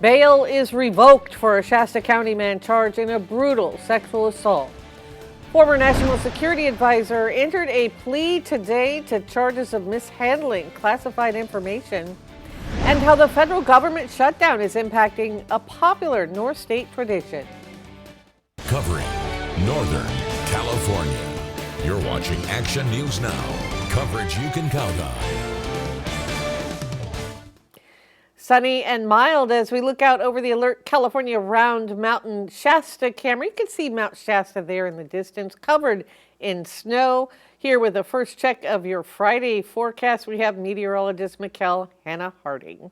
Bail is revoked for a Shasta County man charged in a brutal sexual assault. Former National Security Advisor entered a plea today to charges of mishandling classified information, and how the federal government shutdown is impacting a popular North State tradition. Covering Northern California. You're watching Action News Now. Coverage you can count on. Sunny and mild as we look out over the Alert California Round Mountain Shasta camera. You can see Mount Shasta there in the distance, covered in snow. Here with the first check of your Friday forecast, we have meteorologist Mikkel Hannah Harding.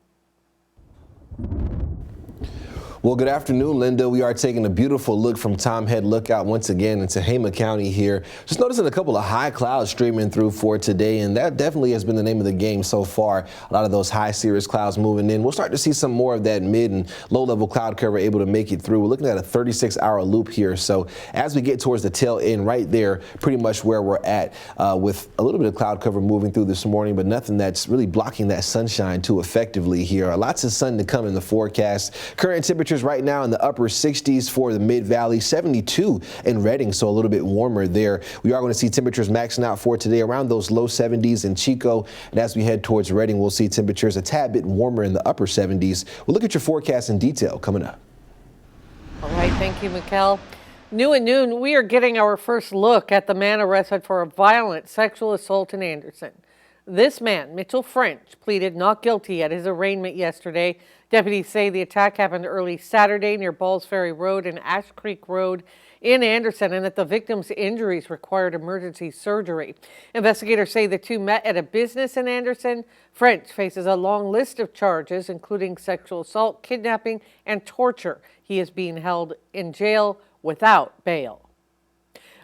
Well, good afternoon, Linda. We are taking a beautiful look from Tom Head Lookout once again into Tehama County here. Just noticing a couple of high clouds streaming through for today, and that definitely has been the name of the game so far. A lot of those high cirrus clouds moving in. We'll start to see some more of that mid and low level cloud cover able to make it through. We're looking at a 36-hour loop here. So as we get towards the tail end right there, pretty much where we're at with a little bit of cloud cover moving through this morning, but nothing that's really blocking that sunshine too effectively here. Lots of sun to come in the forecast. Current temperatures right now in the upper 60s for the Mid-Valley, 72 in Redding, so a little bit warmer there. We are going to see temperatures maxing out for today around those low 70s in Chico, and as we head towards Redding, we'll see temperatures a tad bit warmer in the upper 70s. We'll look at your forecast in detail coming up. All right, thank you, Mikkel. New at noon, we are getting our first look at the man arrested for a violent sexual assault in Anderson. This man, Mitchell French, pleaded not guilty at his arraignment yesterday. Deputies say the attack happened early Saturday near Balls Ferry Road and Ash Creek Road in Anderson, and that the victim's injuries required emergency surgery. Investigators say the two met at a business in Anderson. French faces a long list of charges, including sexual assault, kidnapping, and torture. He is being held in jail without bail.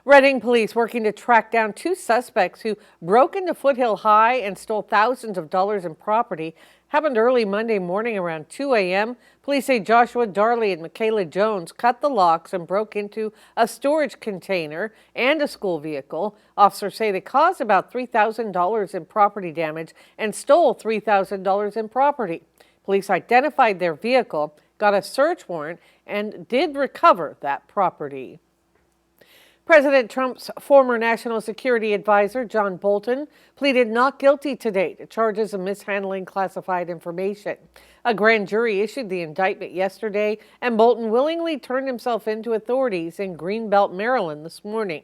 Redding police working to track down two suspects who broke into Foothill High and stole thousands of dollars in property. Happened early Monday morning around 2 a.m. Police say Joshua Darley and Michaela Jones cut the locks and broke into a storage container and a school vehicle. Officers say they caused about $3,000 in property damage and stole $3,000 in property. Police identified their vehicle, got a search warrant, and did recover that property. President Trump's former National Security Advisor, John Bolton, pleaded not guilty today to charges of mishandling classified information. A grand jury issued the indictment yesterday, and Bolton willingly turned himself in to authorities in Greenbelt, Maryland this morning.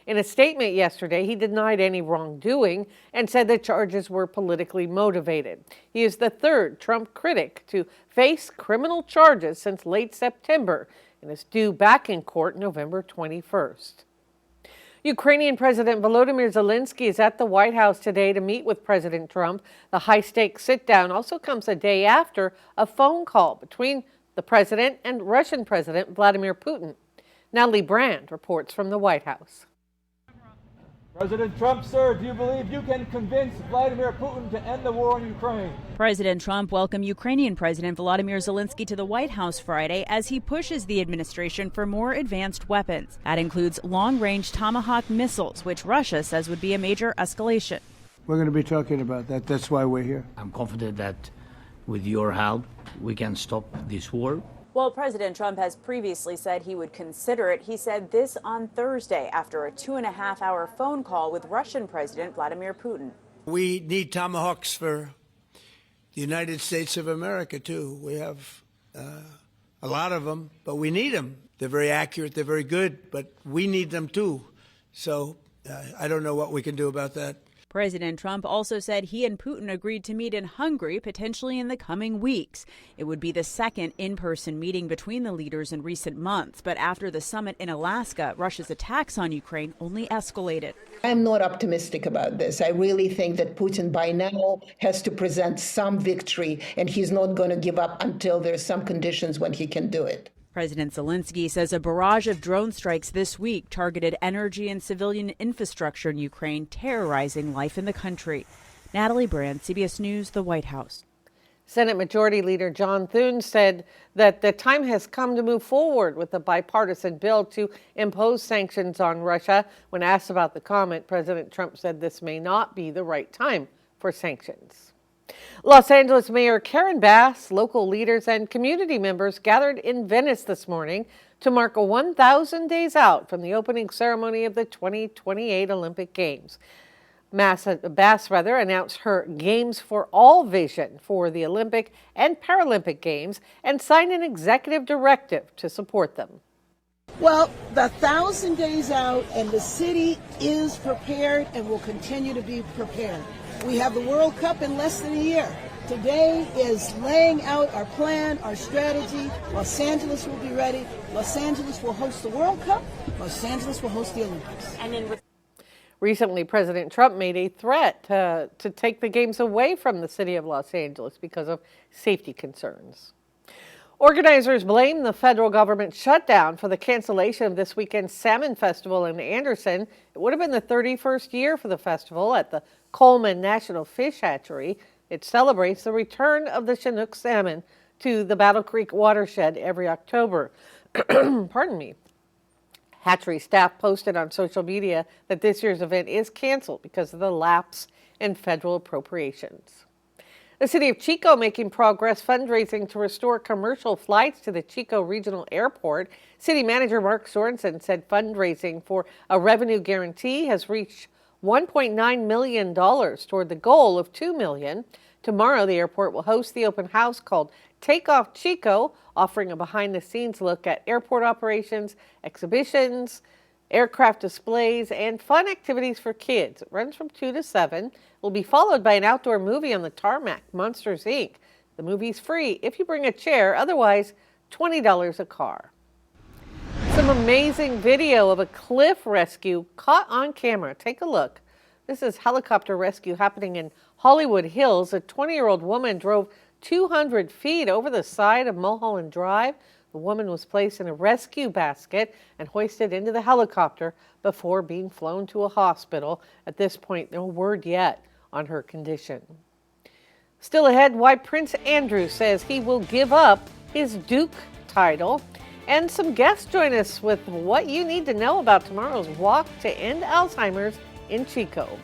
In a statement yesterday, he denied any wrongdoing and said the charges were politically motivated. He is the third Trump critic to face criminal charges since late September and is due back in court November 21st. Ukrainian President Volodymyr Zelensky is at the White House today to meet with President Trump. The high-stakes sit-down also comes a day after a phone call between the president and Russian President Vladimir Putin. Natalie Brand reports from the White House. President Trump, sir, do you believe you can convince Vladimir Putin to end the war in Ukraine? President Trump welcomed Ukrainian President Volodymyr Zelensky to the White House Friday as he pushes the administration for more advanced weapons. That includes long-range Tomahawk missiles, which Russia says would be a major escalation. We're going to be talking about that. That's why we're here. I'm confident that with your help, we can stop this war. Well, President Trump has previously said he would consider it. He said this on Thursday after a 2.5-hour phone call with Russian President Vladimir Putin. We need Tomahawks for the United States of America, too. We have a lot of them, but we need them. They're very accurate. They're very good, but we need them, too. So I don't know what we can do about that. President Trump also said he and Putin agreed to meet in Hungary potentially in the coming weeks. It would be the second in-person meeting between the leaders in recent months. But after the summit in Alaska, Russia's attacks on Ukraine only escalated. I'm not optimistic about this. I really think that Putin by now has to present some victory, and he's not going to give up until there's some conditions when he can do it. President Zelensky says a barrage of drone strikes this week targeted energy and civilian infrastructure in Ukraine, terrorizing life in the country. Natalie Brand, CBS News, the White House. Senate Majority Leader John Thune said that the time has come to move forward with a bipartisan bill to impose sanctions on Russia. When asked about the comment, President Trump said this may not be the right time for sanctions. Los Angeles Mayor Karen Bass, local leaders, and community members gathered in Venice this morning to mark 1,000 days out from the opening ceremony of the 2028 Olympic Games. Bass announced her Games for All vision for the Olympic and Paralympic Games and signed an executive directive to support them. Well, the 1,000 days out, and the city is prepared and will continue to be prepared. We have the World Cup in less than a year. Today is laying out our plan, our strategy. Los Angeles will be ready. Los Angeles will host the World Cup. Los Angeles will host the Olympics. Recently, President Trump made a threat to take the games away from the city of Los Angeles because of safety concerns. Organizers blame the federal government shutdown for the cancellation of this weekend's Salmon Festival in Anderson. It would have been the 31st year for the festival at the Coleman National Fish Hatchery. It celebrates the return of the Chinook salmon to the Battle Creek watershed every October. Pardon me. Hatchery staff posted on social media that this year's event is canceled because of the lapse in federal appropriations. The city of Chico making progress fundraising to restore commercial flights to the Chico Regional Airport. City Manager Mark Sorensen said fundraising for a revenue guarantee has reached $1.9 million toward the goal of $2 million. Tomorrow, the airport will host the open house called Takeoff Chico, offering a behind-the-scenes look at airport operations, exhibitions, aircraft displays, and fun activities for kids. It runs from 2 to 7. It will be followed by an outdoor movie on the tarmac, Monsters, Inc. The movie's free if you bring a chair, otherwise $20 a car. Some amazing video of a cliff rescue caught on camera. Take a look. This is helicopter rescue happening in Hollywood Hills. A 20-year-old woman drove 200 feet over the side of Mulholland Drive. The woman was placed in a rescue basket and hoisted into the helicopter before being flown to a hospital. At this point, no word yet on her condition. Still ahead, why Prince Andrew says he will give up his Duke title. And some guests join us with what you need to know about tomorrow's walk to end Alzheimer's in Chico.